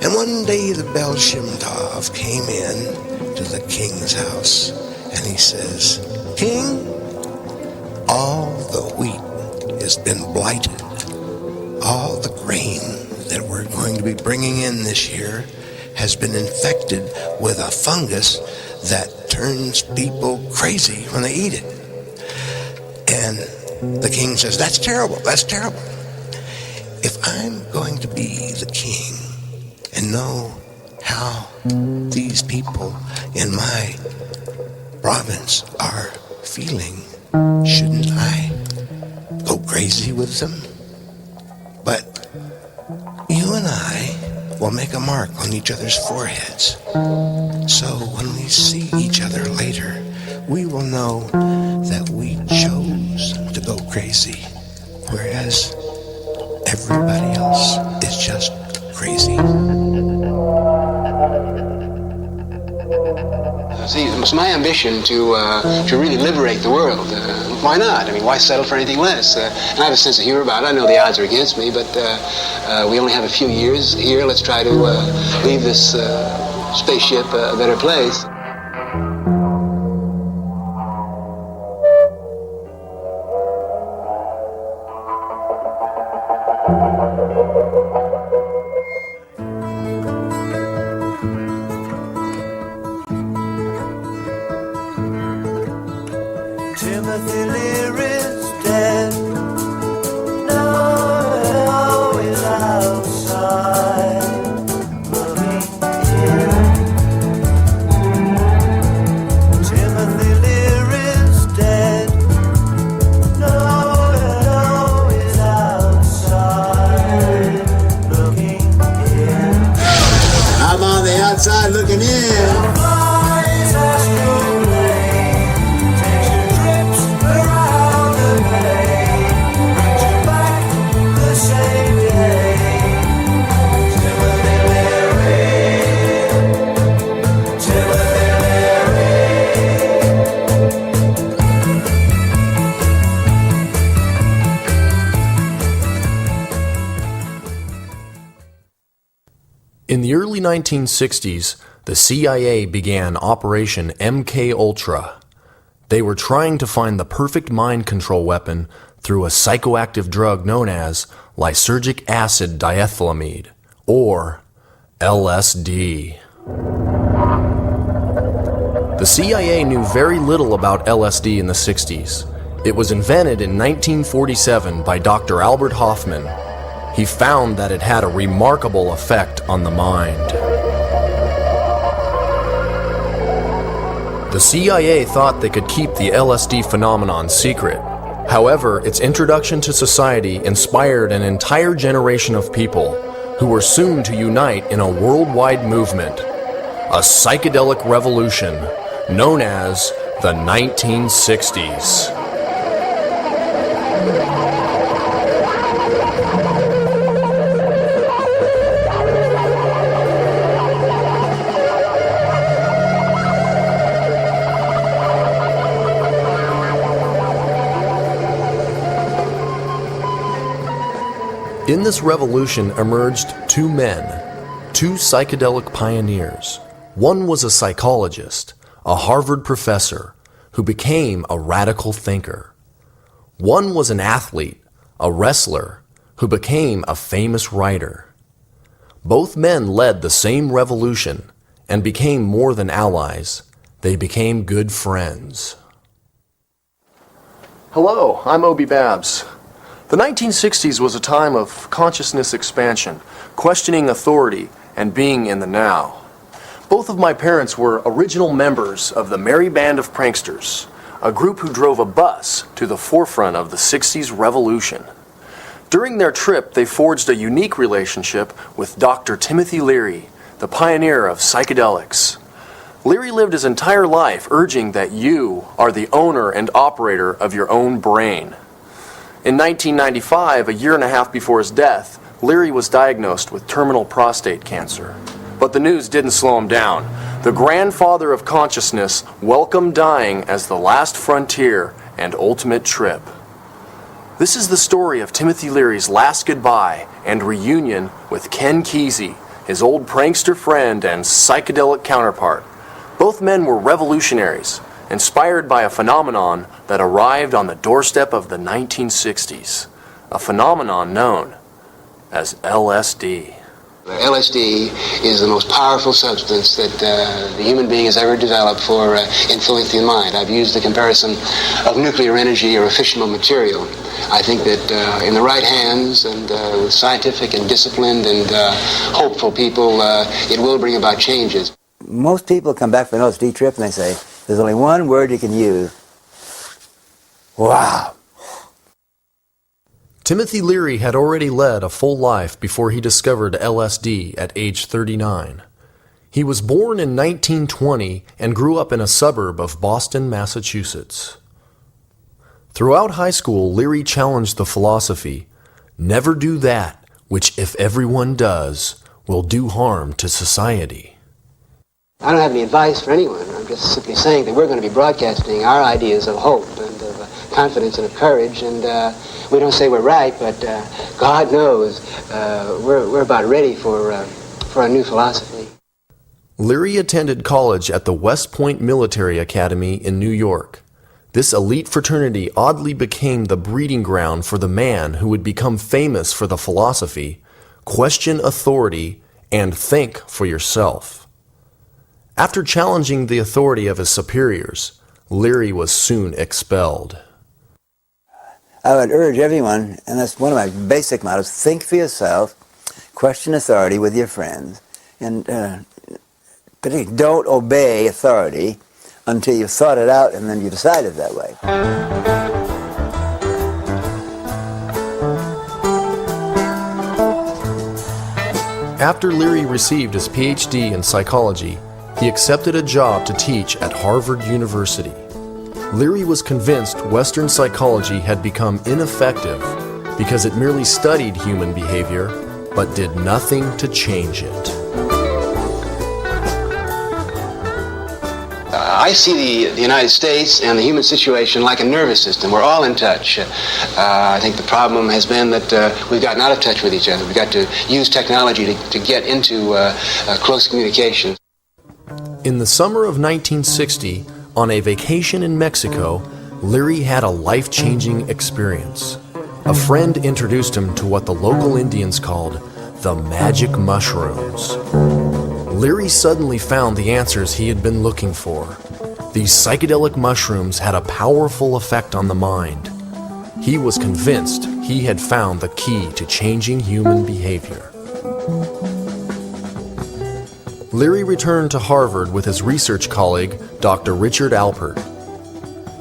And one day the Bel Shimtov came in to the king's house, and he says, "King, all the wheat has been blighted. All the grain that we're going to be bringing in this year has been infected with a fungus that turns people crazy when they eat it." And the king says, "That's terrible, that's terrible. If I'm going to be the king and know how these people in my province are feeling, shouldn't I go crazy with them? But you and I will make a mark on each other's foreheads. So when we see each other later, we will know that we chose to go crazy, whereas everybody else is just crazy." See, it was my ambition to really liberate the world. Why not? I mean, why settle for anything less? And I have a sense of humor about it. I know the odds are against me, but we only have a few years here. Let's try to leave this spaceship a better place. Timothy Leary's dead. Now he's outside looking in. Timothy Leary's dead. Now he's outside looking in. I'm on the outside looking in. In the early 1960s, the CIA began Operation MKUltra. They were trying to find the perfect mind control weapon through a psychoactive drug known as lysergic acid diethylamide, or LSD. The CIA knew very little about LSD in the 60s. It was invented in 1947 by Dr. Albert Hoffman. He found that it had a remarkable effect on the mind. The CIA thought they could keep the LSD phenomenon secret. However, its introduction to society inspired an entire generation of people who were soon to unite in a worldwide movement, a psychedelic revolution known as the 1960s. In this revolution emerged two men, two psychedelic pioneers. One was a psychologist, a Harvard professor, who became a radical thinker. One was an athlete, a wrestler, who became a famous writer. Both men led the same revolution and became more than allies. They became good friends. Hello, I'm O.B.Babbs. The 1960s was a time of consciousness expansion, questioning authority, and being in the now. Both of my parents were original members of the Merry Band of Pranksters, a group who drove a bus to the forefront of the 60s revolution. During their trip, they forged a unique relationship with Dr. Timothy Leary, the pioneer of psychedelics. Leary lived his entire life urging that you are the owner and operator of your own brain. In 1995, a year and a half before his death, Leary was diagnosed with terminal prostate cancer. But the news didn't slow him down. The grandfather of consciousness welcomed dying as the last frontier and ultimate trip. This is the story of Timothy Leary's last goodbye and reunion with Ken Kesey, his old prankster friend and psychedelic counterpart. Both men were revolutionaries, inspired by a phenomenon that arrived on the doorstep of the 1960s, a phenomenon known as LSD. LSD is the most powerful substance that the human being has ever developed for influencing the mind. I've used the comparison of nuclear energy or a fissionable material. I think that in the right hands and with scientific and disciplined and hopeful people, it will bring about changes. Most people come back from an LSD trip and they say, there's only one word you can use. Wow. Timothy Leary had already led a full life before he discovered LSD at age 39. He was born in 1920 and grew up in a suburb of Boston, Massachusetts. Throughout high school, Leary challenged the philosophy, "Never do that which, if everyone does, will do harm to society." I don't have any advice for anyone. I'm just simply saying that we're going to be broadcasting our ideas of hope and of confidence and of courage, and we don't say we're right, but God knows we're about ready for a new philosophy. Leary attended college at the West Point Military Academy in New York. This elite fraternity oddly became the breeding ground for the man who would become famous for the philosophy, question authority, and think for yourself. After challenging the authority of his superiors, Leary was soon expelled. I would urge everyone, and that's one of my basic mottos, think for yourself, question authority with your friends, and particularly don't obey authority until you've thought it out and then you decided that way. After Leary received his PhD in psychology, he accepted a job to teach at Harvard University. Leary was convinced Western psychology had become ineffective because it merely studied human behavior but did nothing to change it. I see the United States and the human situation like a nervous system. We're all in touch. I think the problem has been that we've gotten out of touch with each other. We've got to use technology to get into close communication. In the summer of 1960, on a vacation in Mexico, Leary had a life-changing experience. A friend introduced him to what the local Indians called the magic mushrooms. Leary suddenly found the answers he had been looking for. These psychedelic mushrooms had a powerful effect on the mind. He was convinced he had found the key to changing human behavior. Leary returned to Harvard with his research colleague, Dr. Richard Alpert.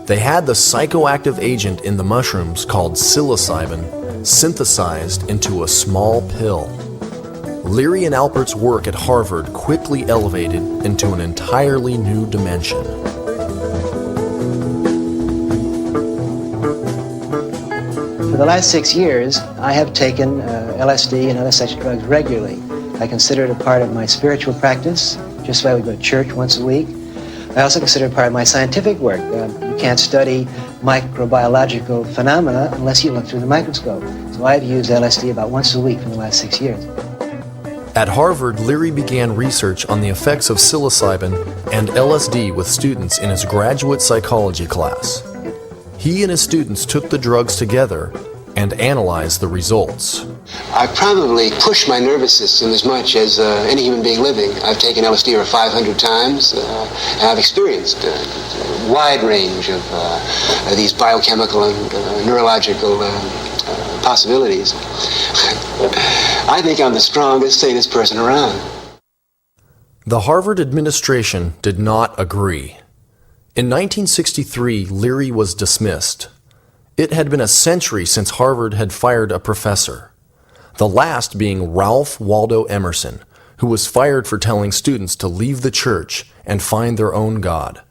They had the psychoactive agent in the mushrooms called psilocybin synthesized into a small pill. Leary and Alpert's work at Harvard quickly elevated into an entirely new dimension. For the last 6 years, I have taken LSD and other such drugs regularly. I consider it a part of my spiritual practice, just like I would go to church once a week. I also consider it part of my scientific work. You can't study microbiological phenomena unless you look through the microscope. So I've used LSD about once a week for the last 6 years. At Harvard, Leary began research on the effects of psilocybin and LSD with students in his graduate psychology class. He and his students took the drugs together and analyzed the results. I probably push my nervous system as much as any human being living. I've taken LSD over 500 times, and I've experienced a wide range of these biochemical and neurological possibilities. I think I'm the strongest, sanest person around. The Harvard administration did not agree. In 1963, Leary was dismissed. It had been a century since Harvard had fired a professor, the last being Ralph Waldo Emerson, who was fired for telling students to leave the church and find their own God.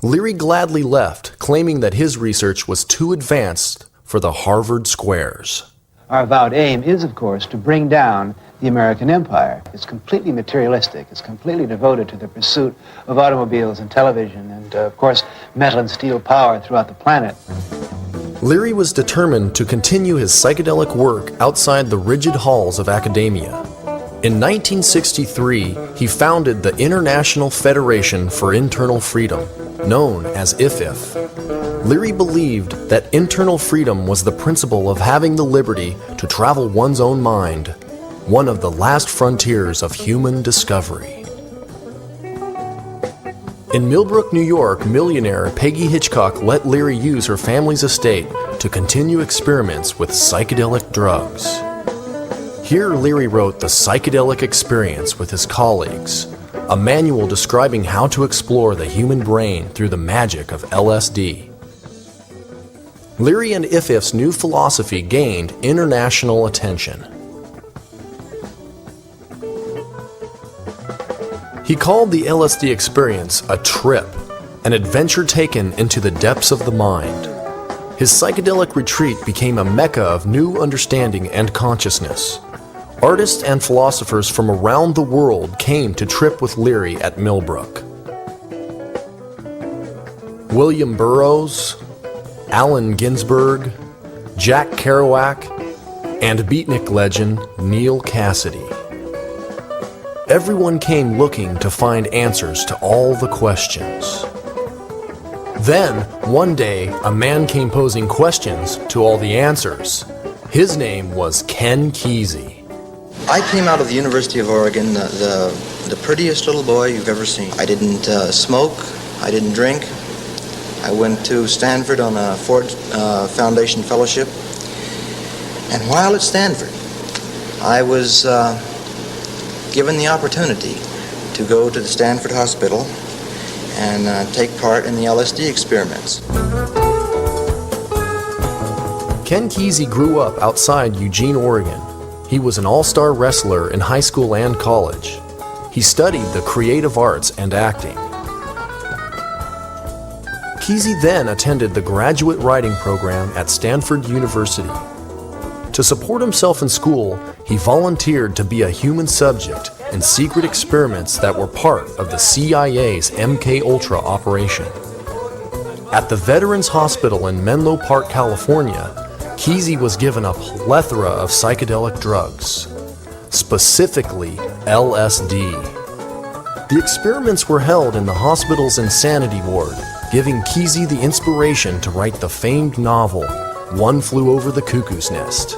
Leary gladly left, claiming that his research was too advanced for the Harvard squares. Our avowed aim is, of course, to bring down the American empire. It's completely materialistic. It's completely devoted to the pursuit of automobiles and television and, of course, metal and steel power throughout the planet. Leary was determined to continue his psychedelic work outside the rigid halls of academia. In 1963, he founded the International Federation for Internal Freedom, known as IFIF. Leary believed that internal freedom was the principle of having the liberty to travel one's own mind, one of the last frontiers of human discovery. In Millbrook, New York, millionaire Peggy Hitchcock let Leary use her family's estate to continue experiments with psychedelic drugs. Here, Leary wrote The Psychedelic Experience with his colleagues, a manual describing how to explore the human brain through the magic of LSD. Leary and IFIF's new philosophy gained international attention. He called the LSD experience a trip, an adventure taken into the depths of the mind. His psychedelic retreat became a mecca of new understanding and consciousness. Artists and philosophers from around the world came to trip with Leary at Millbrook. William Burroughs, Allen Ginsberg, Jack Kerouac, and beatnik legend Neil Cassidy. Everyone came looking to find answers to all the questions. Then, one day, a man came posing questions to all the answers. His name was Ken Kesey. I came out of the University of Oregon, the prettiest little boy you've ever seen. I didn't smoke, I didn't drink. I went to Stanford on a Ford Foundation fellowship. And while at Stanford, I was given the opportunity to go to the Stanford Hospital and take part in the LSD experiments. Ken Kesey grew up outside Eugene, Oregon. He was an all-star wrestler in high school and college. He studied the creative arts and acting. Kesey then attended the graduate writing program at Stanford University. To support himself in school, he volunteered to be a human subject in secret experiments that were part of the CIA's MKUltra operation. At the Veterans Hospital in Menlo Park, California, Kesey was given a plethora of psychedelic drugs, specifically LSD. The experiments were held in the hospital's insanity ward, giving Kesey the inspiration to write the famed novel, One Flew Over the Cuckoo's Nest.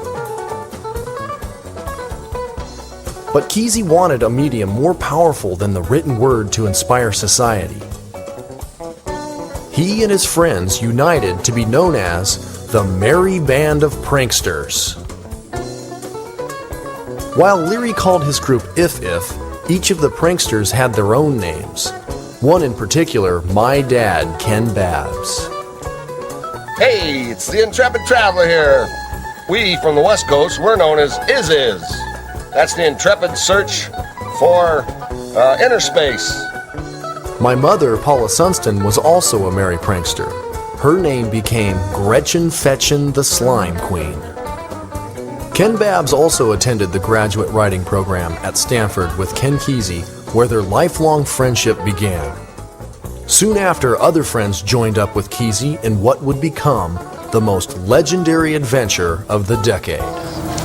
But Kesey wanted a medium more powerful than the written word to inspire society. He and his friends united to be known as the Merry Band of Pranksters. While Leary called his group IFIF, each of the pranksters had their own names. One in particular, my dad, Ken Babbs. Hey, it's the Intrepid Traveler here. We from the West Coast, we're known as Is. That's the Intrepid search for inner space. My mother, Paula Sunston, was also a merry prankster. Her name became Gretchen Fetchen the Slime Queen. Ken Babbs also attended the graduate writing program at Stanford with Ken Kesey, where their lifelong friendship began. Soon after, other friends joined up with Kesey in what would become the most legendary adventure of the decade.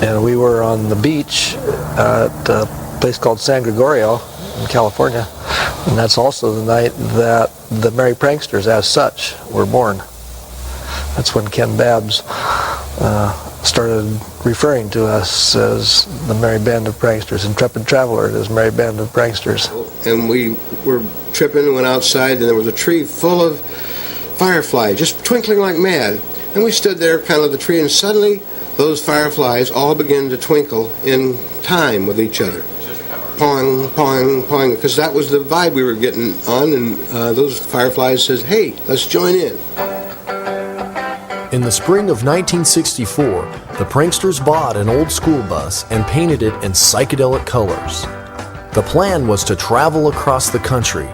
And we were on the beach at a place called San Gregorio in California. And that's also the night that the Merry Pranksters, as such, were born. That's when Ken Babbs started referring to us as the Merry Band of Pranksters, Intrepid Traveler as Merry Band of Pranksters. And we were tripping and went outside, and there was a tree full of fireflies, just twinkling like mad. And we stood there kind of at the tree, and suddenly those fireflies all began to twinkle in time with each other. Pong, pong, pong, because that was the vibe we were getting on, and those fireflies says, hey, let's join in. In the spring of 1964, the pranksters bought an old school bus and painted it in psychedelic colors. The plan was to travel across the country,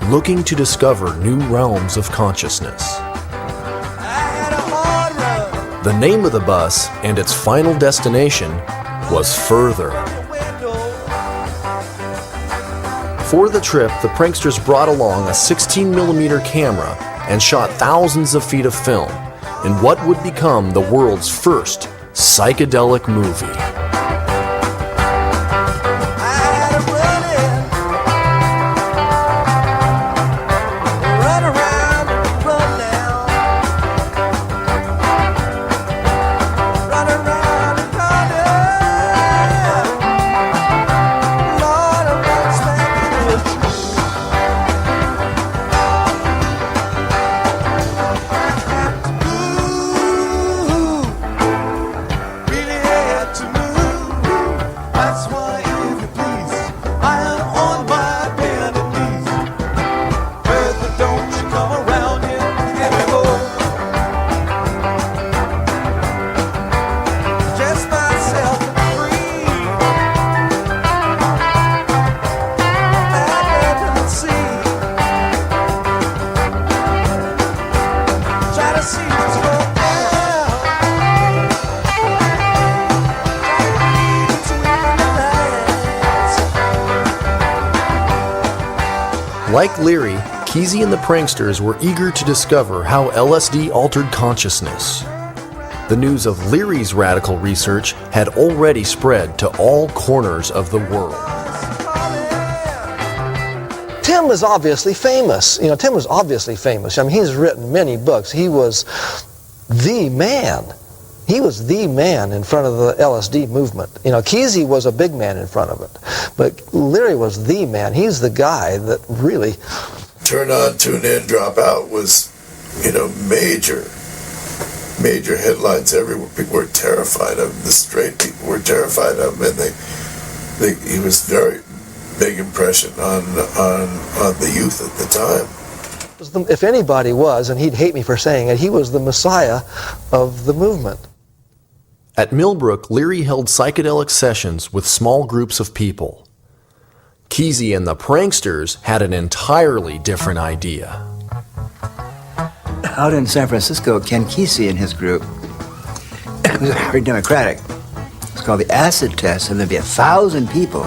looking to discover new realms of consciousness. The name of the bus and its final destination was Further. For the trip, the pranksters brought along a 16mm camera and shot thousands of feet of film in what would become the world's first psychedelic movie. I Like Leary, Kesey and the Pranksters were eager to discover how LSD altered consciousness. The news of Leary's radical research had already spread to all corners of the world. Tim was obviously famous. You know, Tim was obviously famous. I mean, he's written many books. He was the man. He was the man in front of the LSD movement. You know, Kesey was a big man in front of it, but Leary was the man. He's the guy that really... Turn on, tune in, drop out was, major headlines everywhere. People were terrified of him. The straight people were terrified of him, and he was very big impression on the youth at the time. If anybody was, and he'd hate me for saying it, he was the messiah of the movement. At Millbrook, Leary held psychedelic sessions with small groups of people. Kesey and the Pranksters had an entirely different idea. Out in San Francisco, Ken Kesey and his group, it was very democratic. It's called the acid test, and there'd be 1,000 people.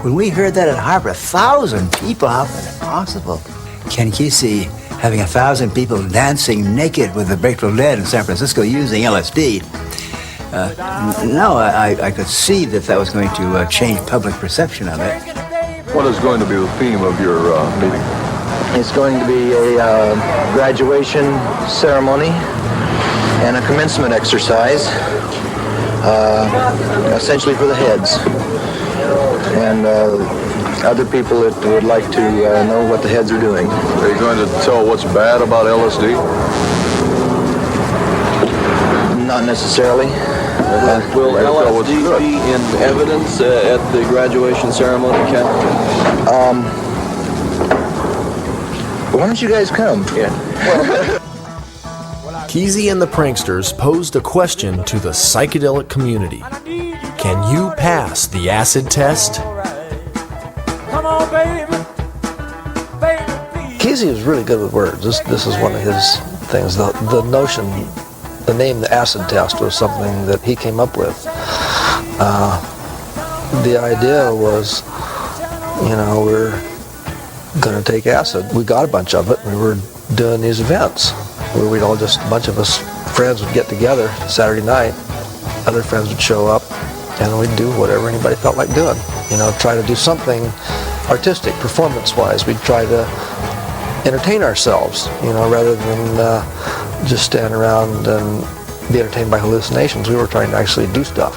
When we heard that at Harvard, 1,000 people, how was it possible? Ken Kesey having 1,000 people dancing naked with the Grateful Dead in San Francisco using LSD. I could see that was going to change public perception of it. What is going to be the theme of your meeting? It's going to be a graduation ceremony and a commencement exercise, essentially for the heads. And other people that would like to know what the heads are doing. Are you going to tell what's bad about LSD? Not necessarily. Will LSD be in evidence at the graduation ceremony, Ken? Why don't you guys come? Kesey and the Pranksters posed a question to the psychedelic community. Can you pass the acid test? Come on, baby. Kesey was really good with words. This is one of his things. The notion, the name, the acid test was something that he came up with. The idea was, we're going to take acid. We got a bunch of it. We were doing these events where we'd all a bunch of us friends would get together Saturday night. Other friends would show up, and we'd do whatever anybody felt like doing. Try to do something artistic, performance-wise. We'd try to entertain ourselves, rather than just stand around and be entertained by hallucinations. We were trying to actually do stuff.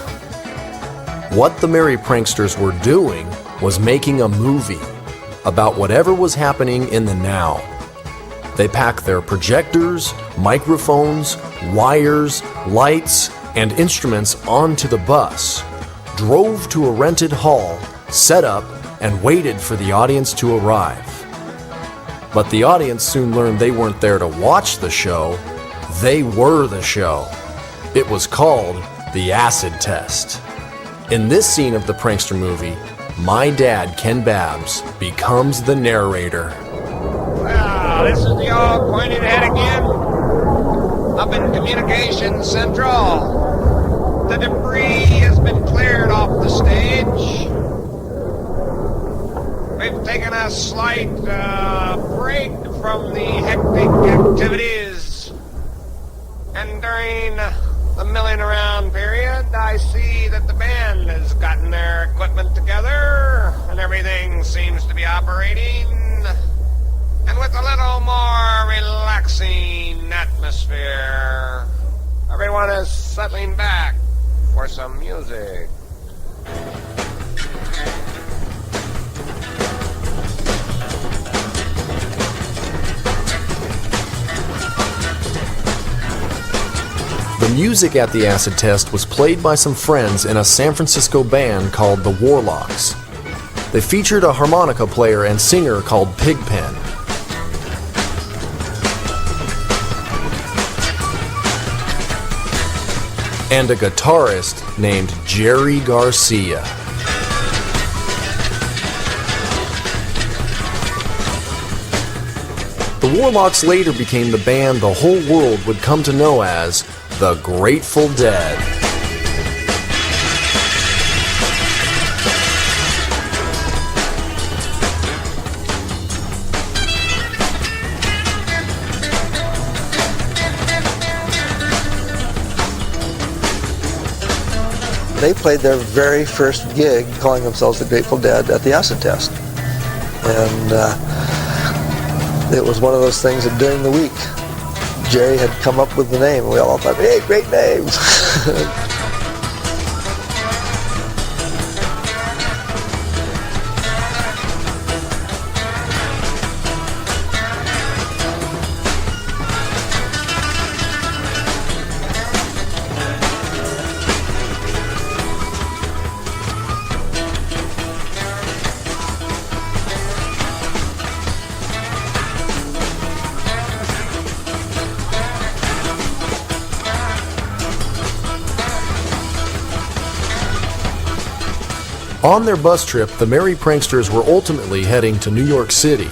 What the Merry Pranksters were doing was making a movie about whatever was happening in the now. They packed their projectors, microphones, wires, lights, and instruments onto the bus, drove to a rented hall, set up, and waited for the audience to arrive. But the audience soon learned they weren't there to watch the show, they were the show. It was called the acid test. In this scene of the Prankster movie, my dad, Ken Babbs, becomes the narrator. Well, this is the all-pointed head again. Up in Communications Central. The debris has been cleared off the stage. We've taken a slight break from the hectic activities. And during the milling around period, I see that the band has gotten their equipment together and everything seems to be operating. And with a little more relaxing atmosphere, everyone is settling back for some music. The music at the acid test was played by some friends in a San Francisco band called the Warlocks. They featured a harmonica player and singer called Pigpen. And a guitarist named Jerry Garcia. The Warlocks later became the band the whole world would come to know as the Grateful Dead. They played their very first gig, calling themselves the Grateful Dead, at the acid test. And it was one of those things that during the week, Jerry had come up with the name, and we all thought, hey, great name. On their bus trip, the Merry Pranksters were ultimately heading to New York City,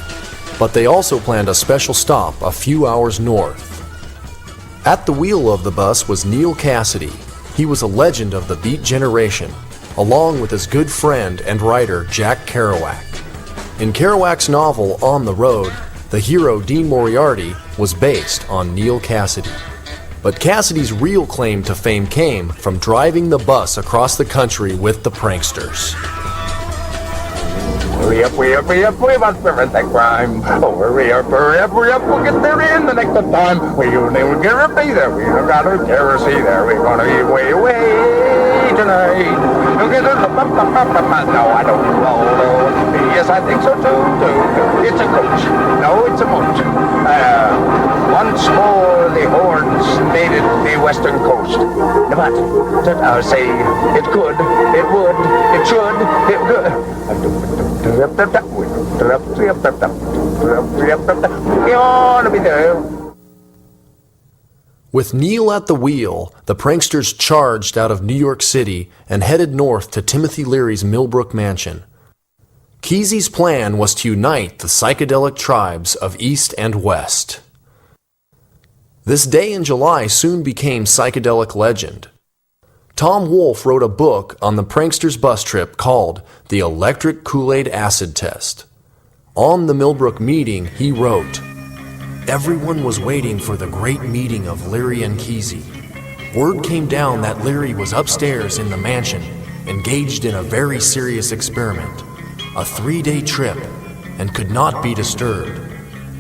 but they also planned a special stop a few hours north. At the wheel of the bus was Neal Cassady. He was a legend of the Beat generation, along with his good friend and writer Jack Kerouac. In Kerouac's novel On the Road, the hero Dean Moriarty was based on Neal Cassady. But Cassady's real claim to fame came from driving the bus across the country with the Pranksters. Hurry up, we must prevent that crime. Oh, hurry up, we'll get there in the nick of time. We will be there, we have got a kerosene there. We're gonna be way tonight. No, I don't know. Yes, I think so too. It's a coach. No, it's a moat. Once more the hordes invaded the western coast. But I say it could, it would, it should, it could. We ought to be there. With Neal at the wheel, the Pranksters charged out of New York City and headed north to Timothy Leary's Millbrook mansion. Kesey's plan was to unite the psychedelic tribes of East and West. This day in July soon became psychedelic legend. Tom Wolfe wrote a book on the Pranksters' bus trip called The Electric Kool-Aid Acid Test. On the Millbrook meeting, he wrote, "Everyone was waiting for the great meeting of Leary and Kesey. Word came down that Leary was upstairs in the mansion, engaged in a very serious experiment, a 3-day trip, and could not be disturbed.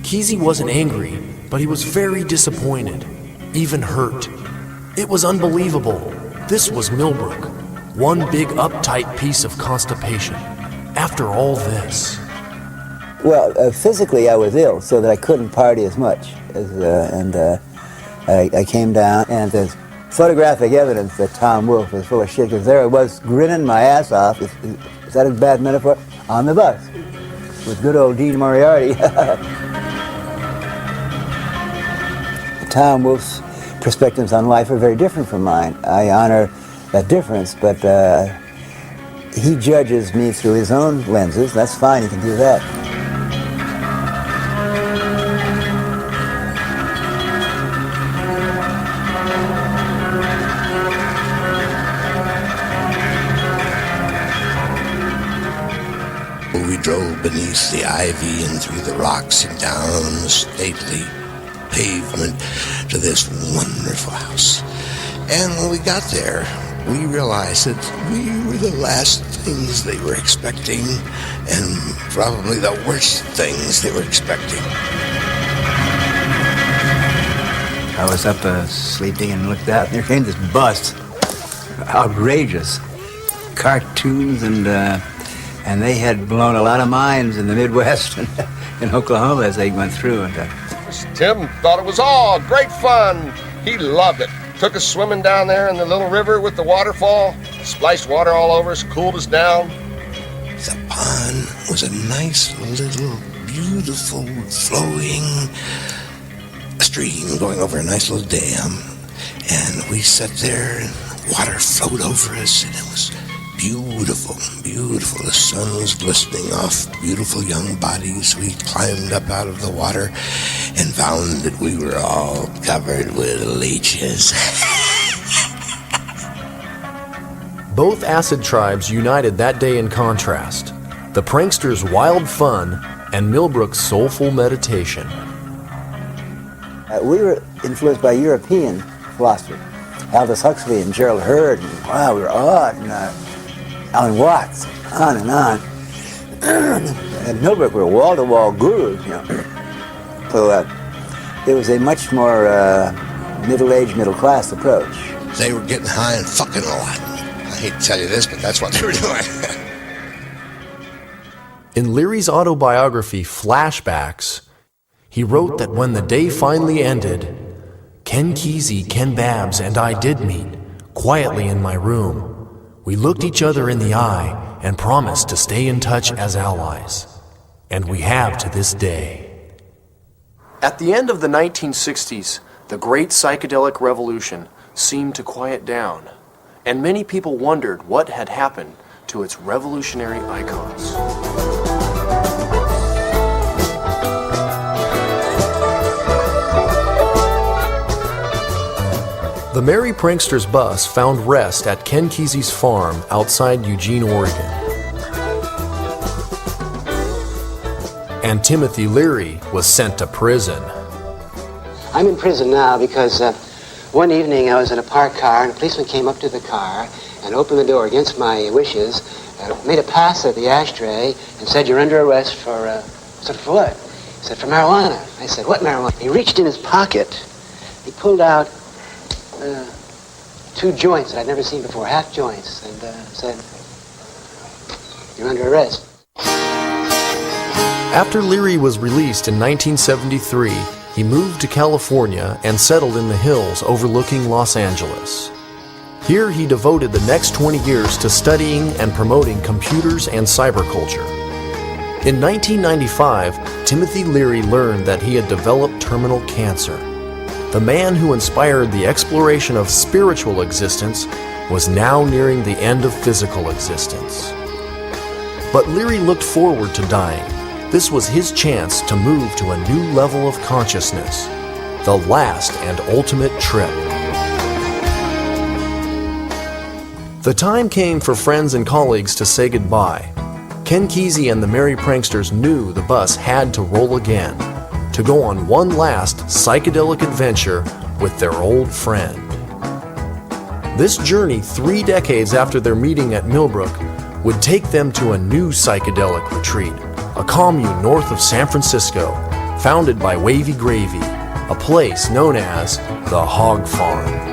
Kesey wasn't angry, but he was very disappointed, even hurt. It was unbelievable. This was Millbrook, one big uptight piece of constipation. After all this." Well, physically I was ill, so that I couldn't party as much. I came down, and there's photographic evidence that Tom Wolfe was full of shit, because there I was grinning my ass off, is that a bad metaphor? On the bus, with good old Dean Moriarty. Tom Wolfe's perspectives on life are very different from mine. I honor that difference, but he judges me through his own lenses. That's fine, he can do that. We drove beneath the ivy and through the rocks and down the stately pavement to this wonderful house. And when we got there, we realized that we were the last things they were expecting, and probably the worst things they were expecting. I was up sleeping and looked out, and there came this bus. Outrageous. Cartoons, and they had blown a lot of minds in the Midwest and in Oklahoma as they went through. And Tim thought it was all great fun. He loved it. Took us swimming down there in the little river with the waterfall, splashed water all over us, cooled us down. The pond was a nice little, beautiful, flowing stream going over a nice little dam. And we sat there, and water flowed over us, and it was beautiful, beautiful. The sun was glistening off beautiful young bodies. We climbed up out of the water and found that we were all covered with leeches. Both acid tribes united that day in contrast. The Pranksters' wild fun and Millbrook's soulful meditation. We were influenced by European philosophy. Aldous Huxley and Gerald Hurd, and wow, we were awed, and Alan Watts, on and on. At Millbrook, we were wall-to-wall gurus, you know. So it was a much more middle-aged, middle-class approach. They were getting high and fucking a lot. I hate to tell you this, but that's what they were doing. In Leary's autobiography, Flashbacks, he wrote that when the day finally ended, Ken Kesey, Ken Babbs, and I did meet, quietly in my room. We looked each other in the eye and promised to stay in touch as allies. And we have to this day. At the end of the 1960s, the great psychedelic revolution seemed to quiet down, and many people wondered what had happened to its revolutionary icons. The Merry Pranksters bus found rest at Ken Kesey's farm outside Eugene, Oregon. And Timothy Leary was sent to prison. I'm in prison now because one evening I was in a parked car and a policeman came up to the car and opened the door against my wishes, made a pass at the ashtray and said, "You're under arrest for," I said, "For what?" He said, "For marijuana." I said, "What marijuana?" He reached in his pocket. He pulled out 2 joints that I'd never seen before, half joints, and said, "You're under arrest." After Leary was released in 1973, he moved to California and settled in the hills overlooking Los Angeles. Here he devoted the next 20 years to studying and promoting computers and cyberculture. In 1995, Timothy Leary learned that he had developed terminal cancer. The man who inspired the exploration of spiritual existence was now nearing the end of physical existence. But Leary looked forward to dying. This was his chance to move to a new level of consciousness, the last and ultimate trip. The time came for friends and colleagues to say goodbye. Ken Kesey and the Merry Pranksters knew the bus had to roll again, to go on one last psychedelic adventure with their old friend. This journey, 3 decades after their meeting at Millbrook, would take them to a new psychedelic retreat, a commune north of San Francisco, founded by Wavy Gravy, a place known as the Hog Farm.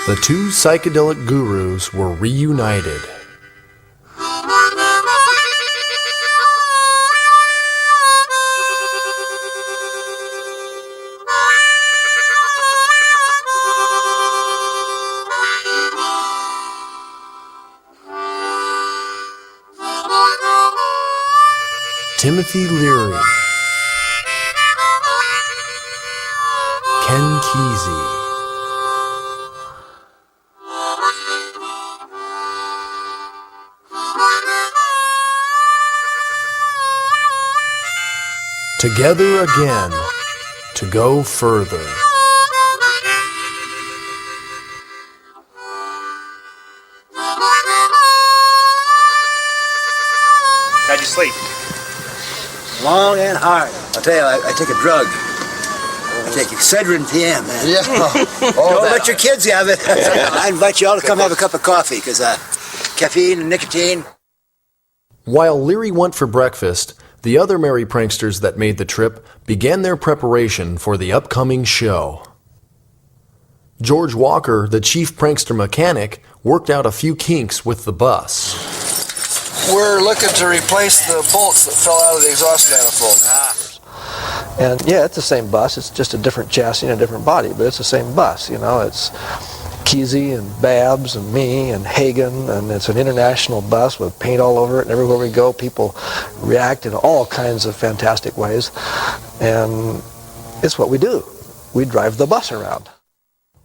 The 2 psychedelic gurus were reunited. Timothy Leary, Ken Kesey, together again to go further. How'd you sleep? Long and hard. I'll tell you, I take a drug. I take Excedrin PM, man. Yeah. Don't let your kids have it. I invite you all to come have a cup of coffee, because caffeine and nicotine. While Leary went for breakfast, the other Merry Pranksters that made the trip began their preparation for the upcoming show. George Walker, the chief prankster mechanic, worked out a few kinks with the bus. We're looking to replace the bolts that fell out of the exhaust manifold. And yeah, it's the same bus. It's just a different chassis and a different body, but it's the same bus. You know, it's Kesey and Babbs and me and Hagen, and it's an international bus with paint all over it, and everywhere we go people react in all kinds of fantastic ways, and it's what we do. We drive the bus around.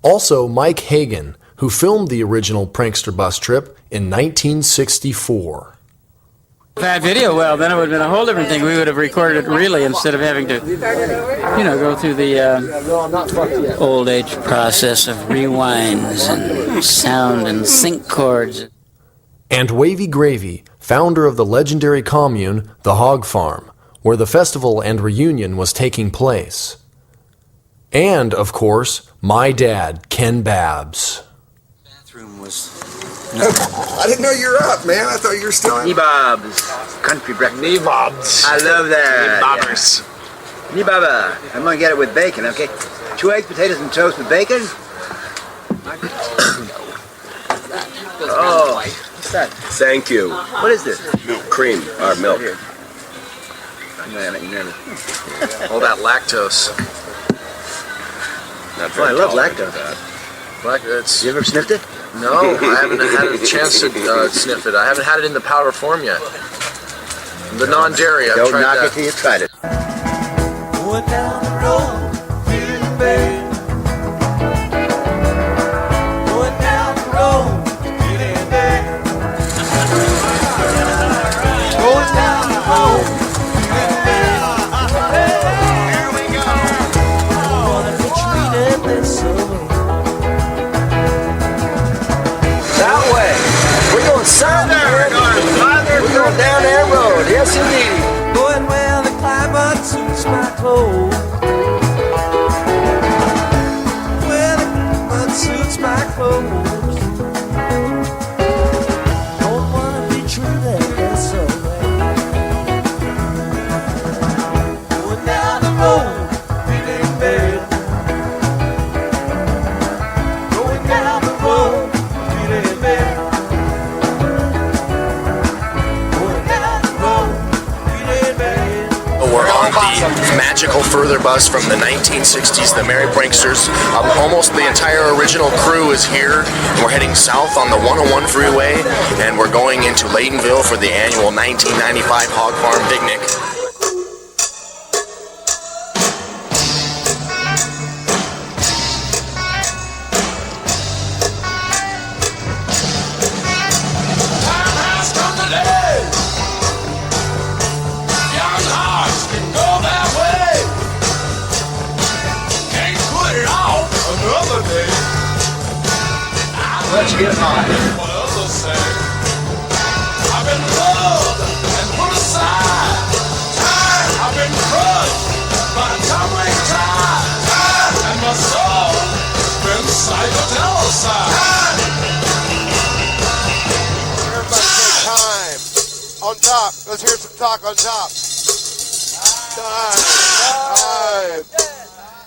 Also, Mike Hagen, who filmed the original Prankster bus trip in 1964. That video, well, then it would have been a whole different thing. We would have recorded it really instead of having to, go through the old age process of rewinds and sound and sync chords. And Wavy Gravy, founder of the legendary commune, the Hog Farm, where the festival and reunion was taking place. And, of course, my dad, Ken Babbs. Bathroom was... I didn't know you were up, man. I thought you were still in. Knee-bobs. Country breakfast. Knee-bobs. I love that. Knee-bobbers. Yeah. Knee-bobber. I'm going to get it with bacon, okay? 2 eggs, potatoes, and toast with bacon. Oh, what's that? Thank you. What is this? Milk. Cream. Or milk. All that lactose. Oh, I love lactose. You ever sniffed it? No, I haven't had a chance to sniff it. I haven't had it in the powder form yet. The non-dairy, I've Don't tried knock that. it till you tried it. Going down the road, feeling bad. Going down the road, feeling bad. Going down the road, feeling bad. Here we go. I wanna be treated this way. That way. We're going south. We're going down that road. Yes, indeed. Going where the climate suits my clothes. Where the climate suits my clothes. Don't wanna be treated this way. Going down the road, feeling bad. Going down the road, feeling bad. We're on the magical further bus from the 1960s, the Merry Pranksters. Almost the entire original crew is here. We're heading south on the 101 freeway, and we're going into Laytonville for the annual 1995 Hog Farm Picnic. Let's get high. What others say. I've been loved and put aside. I've been crushed by a tumbling tide. And my soul's been psychodelicized. Everybody say time. On top. Let's hear some talk on top. Time.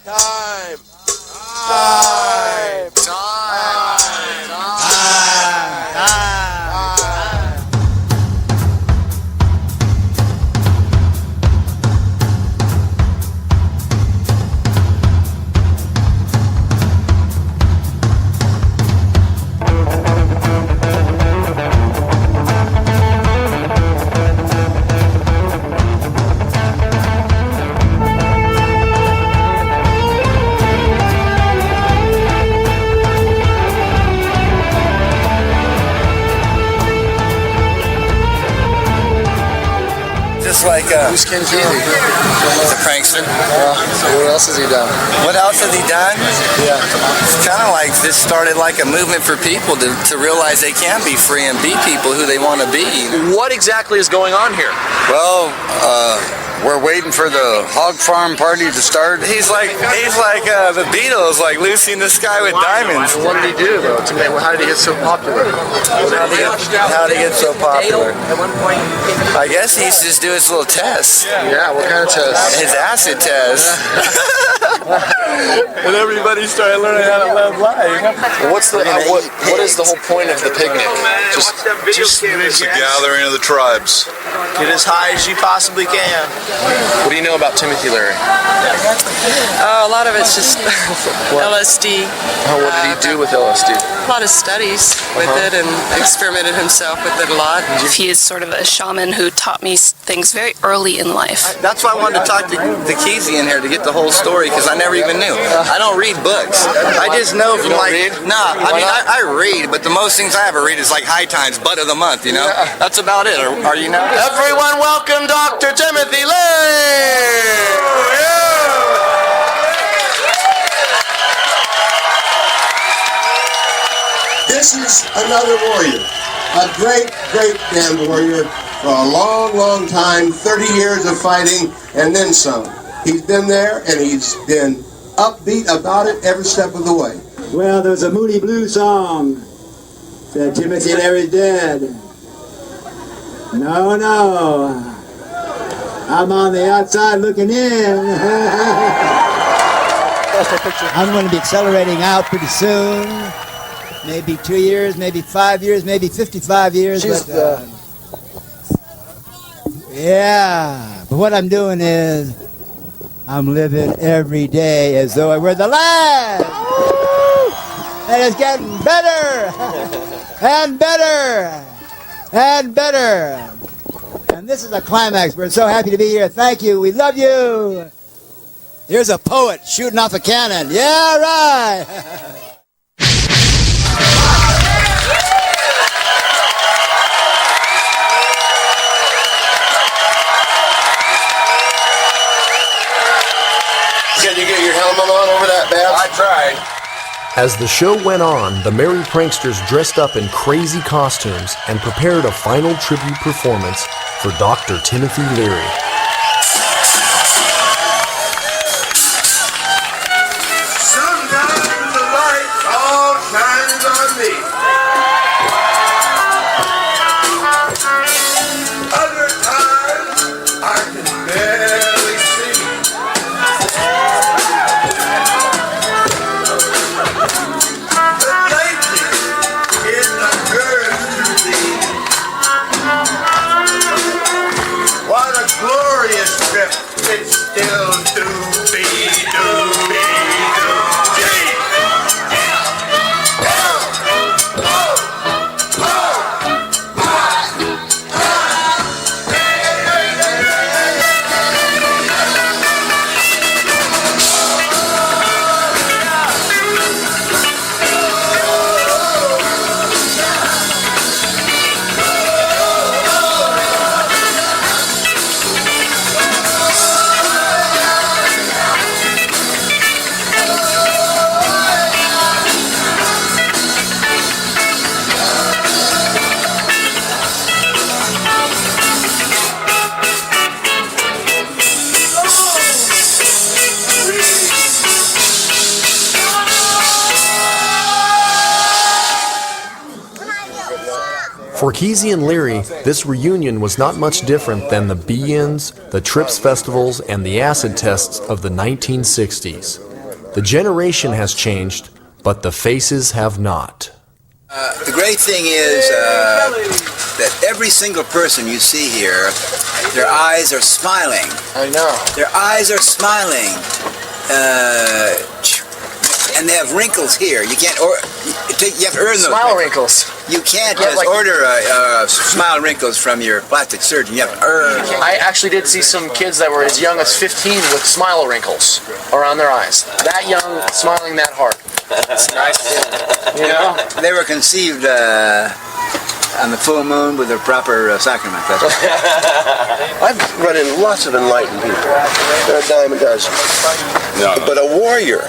Time. Time. Time. Like Who's Ken Kesey? He's a prankster. What else has he done? What else has he done? Yeah. It's kind of like this started like a movement for people to realize they can be free and be people who they want to be. What exactly is going on here? Well, we're waiting for the hog farm party to start. He's like the Beatles, like Lucy in the Sky with Diamonds. What did he do though? How did he get so popular? How did he get so popular? I guess he used to just do his little tests. Yeah, what kind of test? His acid test. And everybody started learning how to live life. What's the what is the whole point of the picnic? Just it's a gathering of the tribes. Get as high as you possibly can. What do you know about Timothy Leary? A lot of it's just LSD. What did he do with LSD? A lot of studies with it and experimented himself with it a lot. He is sort of a shaman who taught me things very early in life. That's why I wanted to talk to Kesey in here to get the whole story, because I never even knew. I don't read books. I just know from I read, but the most things I ever read is like High Times, Butt of the Month, you know? That's about it. Are you know? Everyone welcome Dr. Timothy Leary! This is another warrior, a great, great damn warrior for a long, long time, 30 years of fighting and then some. He's been there and he's been upbeat about it every step of the way. Well, there was a Moody Blues song that Timothy Leary's dead. No, I'm on the outside looking in. I'm going to be accelerating out pretty soon. Maybe 2 years, maybe 5 years, maybe 55 years. But what I'm doing is I'm living every day as though I were the last. And it's getting better and better and better. And this is a climax. We're so happy to be here. Thank you. We love you. Here's a poet shooting off a cannon. Yeah, right. Can you get your helmet on over that, Babbs? I tried. As the show went on, the Merry Pranksters dressed up in crazy costumes and prepared a final tribute performance for Dr. Timothy Leary. Sometimes the light all shines on me. Other times I can barely see. But lately it occurs to thee what a glorious trip it's still to be. For Kesey and Leary, this reunion was not much different than the Be-Ins, the Trips festivals, and the acid tests of the 1960s. The generation has changed, but the faces have not. The great thing is that every single person you see here, their eyes are smiling. I know. Their eyes are smiling. And they have wrinkles here. You can't, you have to earn those Smile wrinkles. You can't just order smile wrinkles from your plastic surgeon. You have to earn. I actually did see some kids that were as young as 15 with smile wrinkles around their eyes. That young, smiling that hard. It's nice. You know? They were conceived on the full moon with a proper sacrament. That's right. I've run into lots of enlightened people. They're a dime a dozen. No. But a warrior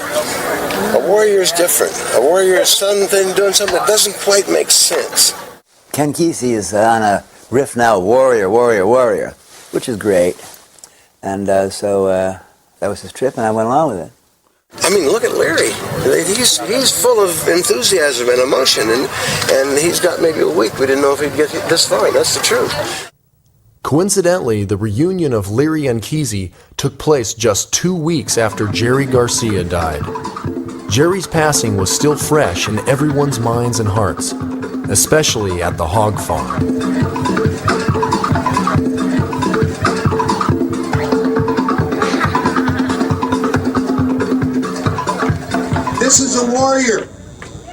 is different. A warrior is something doing something that doesn't quite make sense. Ken Kesey is on a riff now, warrior, which is great. And so that was his trip, and I went along with it. I mean, look at Leary. He's full of enthusiasm and emotion, and he's got maybe a week. We didn't know if he'd get this far. That's the truth. Coincidentally, the reunion of Leary and Kesey took place just 2 weeks after Jerry Garcia died. Jerry's passing was still fresh in everyone's minds and hearts, especially at the hog farm. This is a warrior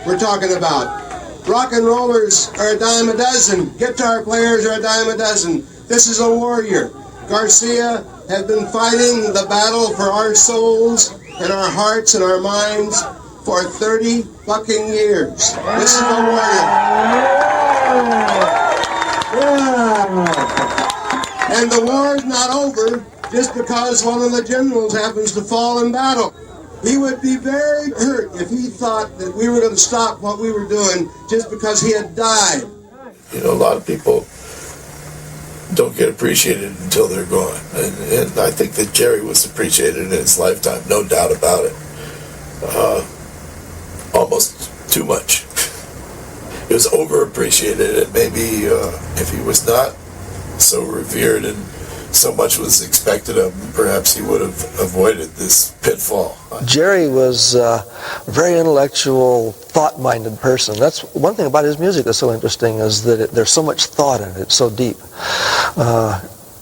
we're talking about. Rock and rollers are a dime a dozen. Guitar players are a dime a dozen. This is a warrior. Garcia has been fighting the battle for our souls and our hearts and our minds for 30 fucking years. This is a warrior. And the war is not over just because one of the generals happens to fall in battle. He would be very hurt if he thought that we were going to stop what we were doing just because he had died. You know, a lot of people don't get appreciated until they're gone. And I think that Jerry was appreciated in his lifetime, no doubt about it. Almost too much. It was overappreciated, and maybe if he was not so revered and so much was expected of him, perhaps he would have avoided this pitfall. Jerry was a very intellectual, thought-minded person. That's one thing about his music that's so interesting, is that there's so much thought in it. It's so deep.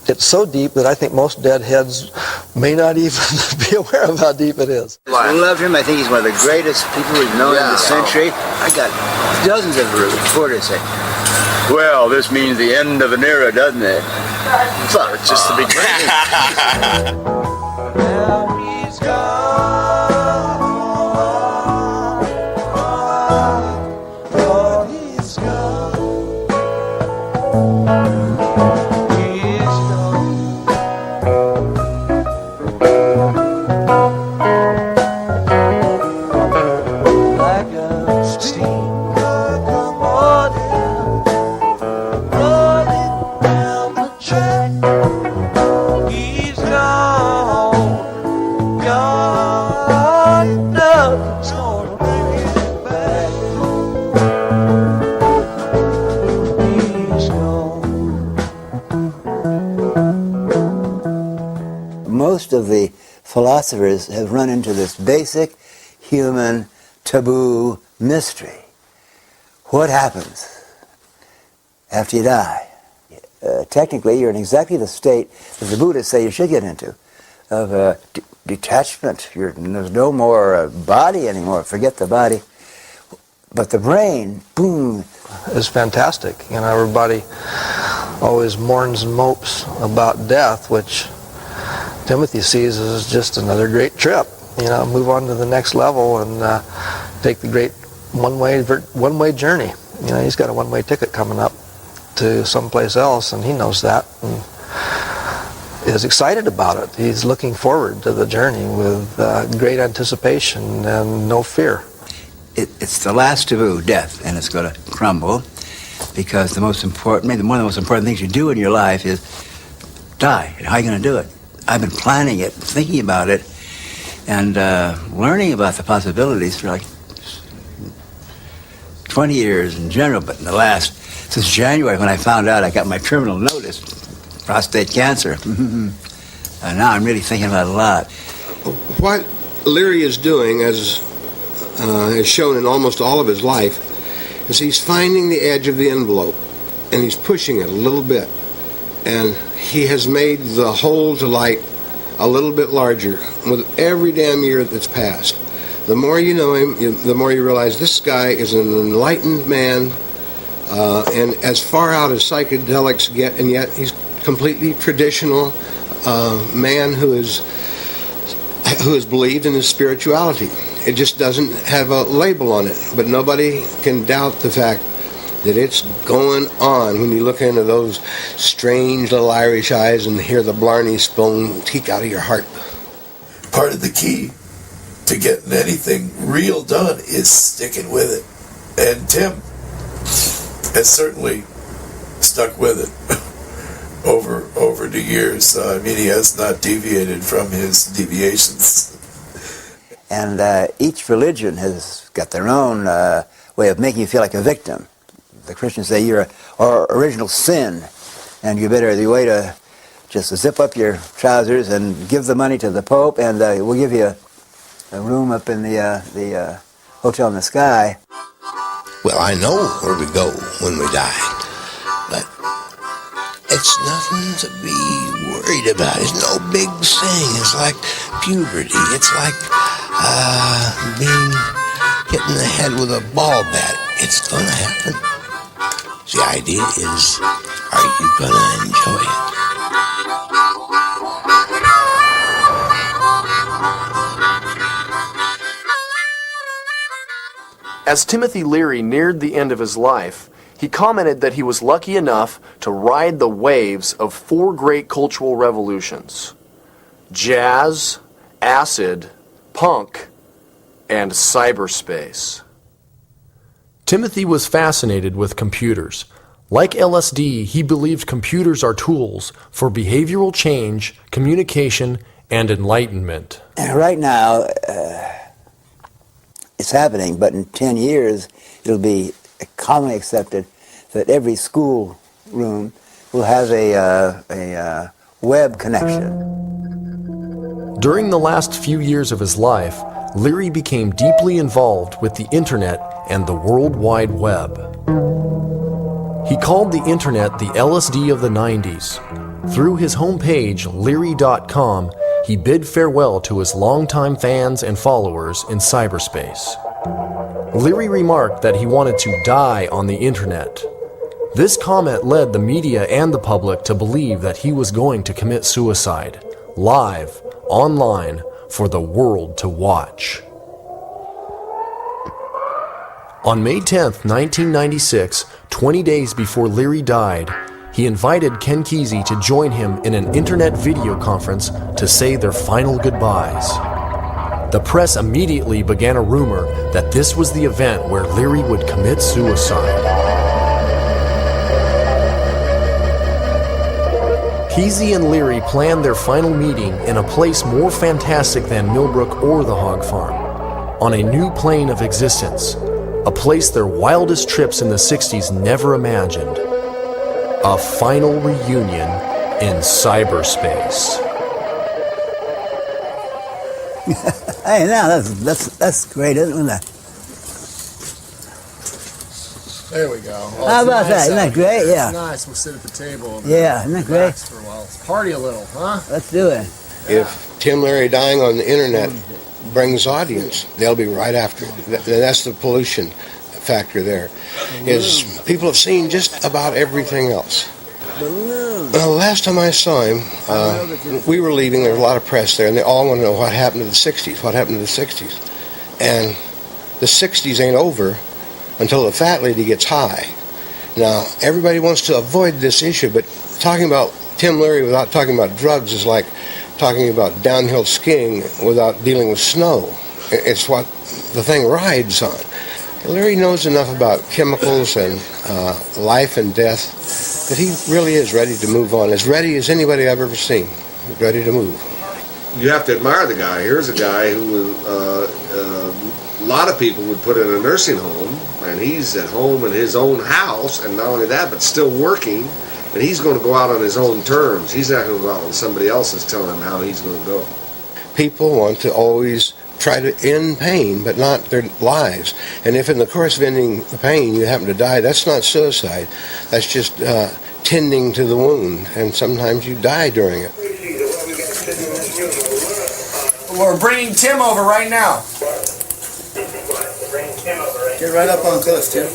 It's so deep that I think most deadheads may not even be aware of how deep it is. I love him. I think he's one of the greatest people we've known in the century. I got dozens of recorders. Well, this means the end of an era, doesn't it? So it's just the beginning. Most of the philosophers have run into this basic human taboo mystery. What happens after you die? Technically, you're in exactly the state that the Buddhists say you should get into, of detachment. There's no more body anymore. Forget the body. But the brain, boom. Is fantastic. You know, everybody always mourns and mopes about death, which Timothy sees as just another great trip. You know, move on to the next level and take the great one-way journey. You know, he's got a one-way ticket coming up to someplace else, and he knows that and is excited about it. He's looking forward to the journey with great anticipation and no fear. It's the last taboo, death, and it's going to crumble because one of the most important things you do in your life is die. How are you going to do it? I've been planning it, thinking about it, and learning about the possibilities for like 20 years in general, but in the since January when I found out I got my terminal notice, prostate cancer. And now I'm really thinking about it a lot. What Leary is doing, as shown in almost all of his life, is he's finding the edge of the envelope, and he's pushing it a little bit. And he has made the hole to light a little bit larger with every damn year that's passed. The more you know him, the more you realize this guy is an enlightened man, and as far out as psychedelics get, and yet he's completely traditional man who has believed in his spirituality. It just doesn't have a label on it, but nobody can doubt the fact that it's going on when you look into those strange little Irish eyes and hear the Blarney Stone peek out of your heart. Part of the key to getting anything real done is sticking with it. And Tim has certainly stuck with it over the years. I mean, he has not deviated from his deviations. And each religion has got their own way of making you feel like a victim. The Christians say you're our original sin, and you better, the way to just zip up your trousers and give the money to the Pope, and we'll give you a room up in the hotel in the sky. Well, I know where we go when we die, but it's nothing to be worried about. It's no big thing. It's like puberty. It's like being hit in the head with a ball bat. It's gonna happen. The idea is, are you gonna enjoy it? As Timothy Leary neared the end of his life, he commented that he was lucky enough to ride the waves of 4 great cultural revolutions: jazz, acid, punk, and cyberspace. Timothy was fascinated with computers. Like LSD, he believed computers are tools for behavioral change, communication, and enlightenment. And right now, it's happening, but in 10 years, it'll be commonly accepted that every school room will have a web connection. During the last few years of his life, Leary became deeply involved with the internet and the World Wide Web. He called the internet the LSD of the 90s. Through his homepage, Leary.com, he bid farewell to his longtime fans and followers in cyberspace. Leary remarked that he wanted to die on the internet. This comment led the media and the public to believe that he was going to commit suicide, live, online, for the world to watch. On May 10th, 1996, 20 days before Leary died, he invited Ken Kesey to join him in an internet video conference to say their final goodbyes. The press immediately began a rumor that this was the event where Leary would commit suicide. Kesey and Leary planned their final meeting in a place more fantastic than Millbrook or the hog farm, on a new plane of existence, a place their wildest trips in the 60s never imagined. A final reunion in cyberspace. Hey, now that's great, isn't it? There we go. Oh, how about that? Isn't that great? Yeah. It's nice. We'll sit at the table. And yeah, isn't that great? For a while. Let's party a little, huh? Let's do it. If Tim Leary dying on the internet brings audience, they'll be right after. That's the pollution factor there. Is people have seen just about everything else. The last time I saw him, we were leaving. There was a lot of press there, and they all want to know what happened to the 60s. What happened to the 60s? And the 60s ain't over until the fat lady gets high. Now, everybody wants to avoid this issue, but talking about Tim Leary without talking about drugs is like talking about downhill skiing without dealing with snow. It's what the thing rides on. Leary knows enough about chemicals and life and death that he really is ready to move on, as ready as anybody I've ever seen, ready to move. You have to admire the guy. Here's a guy who a lot of people would put in a nursing home, and he's at home in his own house, and not only that, but still working, and he's going to go out on his own terms. He's not going to go out when somebody else is telling him how he's going to go. People want to always try to end pain, but not their lives. And if in the course of ending the pain you happen to die, that's not suicide. That's just tending to the wound, and sometimes you die during it. We're bringing Tim over right now. Get right up on close, Tim.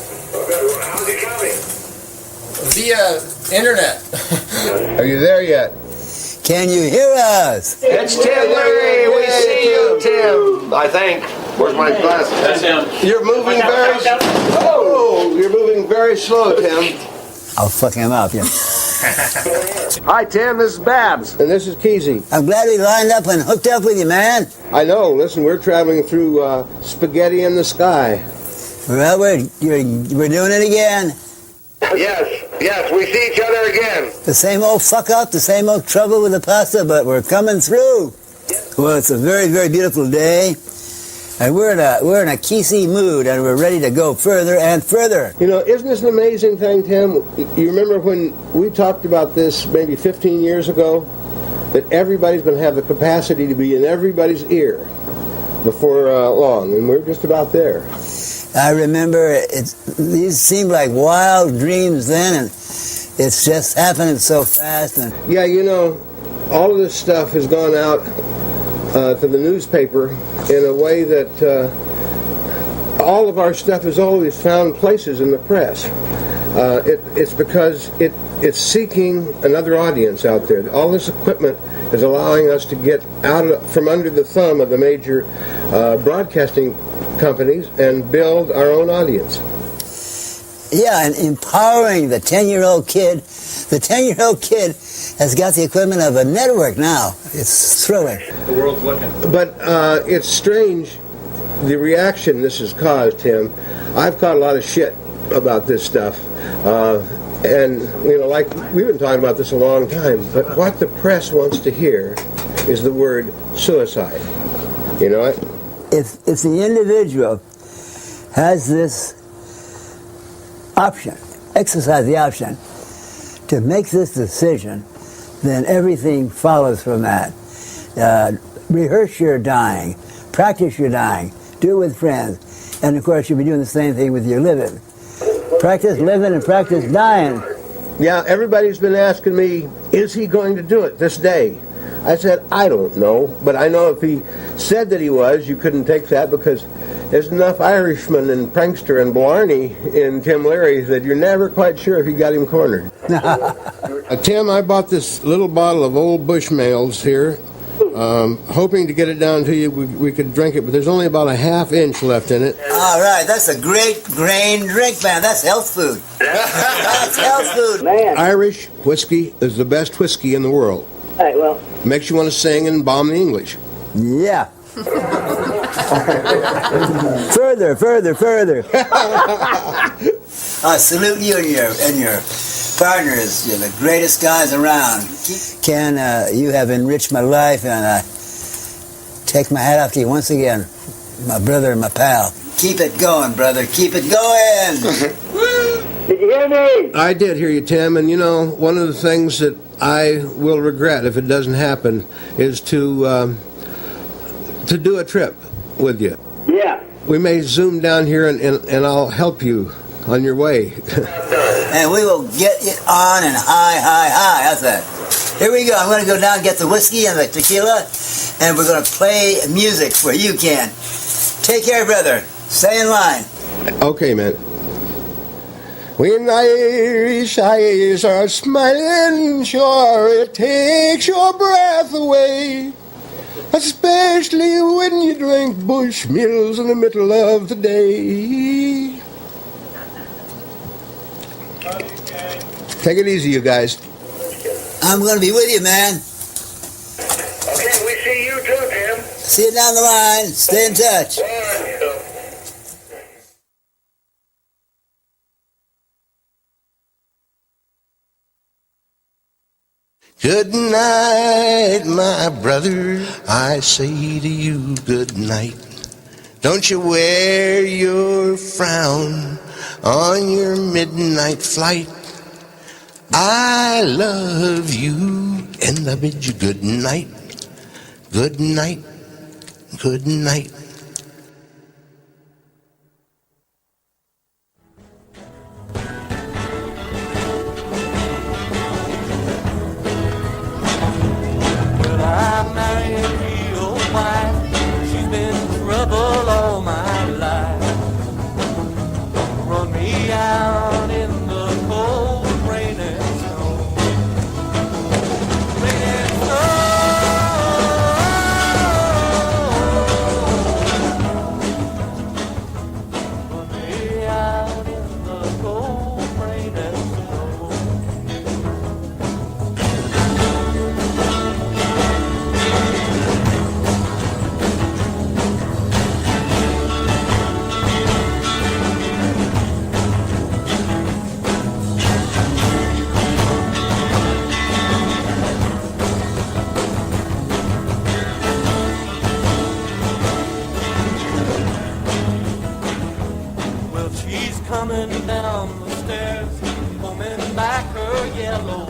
Via internet. Are you there yet? Can you hear us? It's Tim Leary. We see you, Tim. I think. Where's my glasses? That's him. You're moving you're moving very slow, Tim. I'll fuck him up, yeah. Hi, Tim. This is Babbs. And this is Kesey. I'm glad we lined up and hooked up with you, man. I know. Listen, we're traveling through spaghetti in the sky. Well, we're doing it again. Yes, we see each other again. The same old fuck up, the same old trouble with the pasta, but we're coming through. Well, it's a very, very beautiful day, and we're in a Kesey mood, and we're ready to go further and further. You know, isn't this an amazing thing, Tim? You remember when we talked about this maybe 15 years ago, that everybody's going to have the capacity to be in everybody's ear before long, and we're just about there. I remember these seemed like wild dreams then, and it's just happening so fast. And yeah, you know, all of this stuff has gone out to the newspaper in a way that all of our stuff has always found places in the press. It's because it's seeking another audience out there. All this equipment is allowing us to get from under the thumb of the major broadcasting companies and build our own audience. Yeah, and empowering the 10-year-old kid. The 10-year-old kid has got the equipment of a network now. It's thrilling. The world's looking. But it's strange, the reaction this has caused, Tim. I've caught a lot of shit about this stuff. And, you know, like, we've been talking about this a long time, but what the press wants to hear is the word suicide. You know what? If the individual has this option, exercise the option, to make this decision, then everything follows from that. Rehearse your dying, practice your dying, do it with friends, and of course you'll be doing the same thing with your living. Practice living and practice dying. Yeah, everybody's been asking me, is he going to do it this day? I said, I don't know, but I know if he said that he was, you couldn't take that because there's enough Irishman and prankster and Blarney in Tim Leary that you're never quite sure if you got him cornered. Tim, I bought this little bottle of old Bushmills here, hoping to get it down to you. We could drink it, but there's only about a half-inch left in it. All right, that's a great grain drink, man. That's health food. That's health food. Man. Irish whiskey is the best whiskey in the world. All right, well. Makes you want to sing and bomb the English. Yeah. Further. I salute you and your partners. You're the greatest guys around. Ken, you have enriched my life, and I take my hat off to you once again, my brother and my pal. Keep it going, brother. Keep it going. Did you hear me? I did hear you, Tim, and you know, one of the things that I will regret if it doesn't happen is to do a trip with you. Yeah. We may zoom down here and I'll help you on your way. And we will get it on and high. How's that? Here we go. I'm going to go down and get the whiskey and the tequila, and we're going to play music where you can. Take care, brother. Stay in line. Okay, man. When Irish eyes are smiling, sure it takes your breath away. Especially when you drink Bushmills in the middle of the day. Take it easy, you guys. I'm going to be with you, man. Okay, we see you too, Tim. See you down the line. Stay in touch. Good night, my brother, I say to you good night. Don't you wear your frown on your midnight flight. I love you and I bid you good night. Good night, good night. Coming down the stairs, combing back her yellow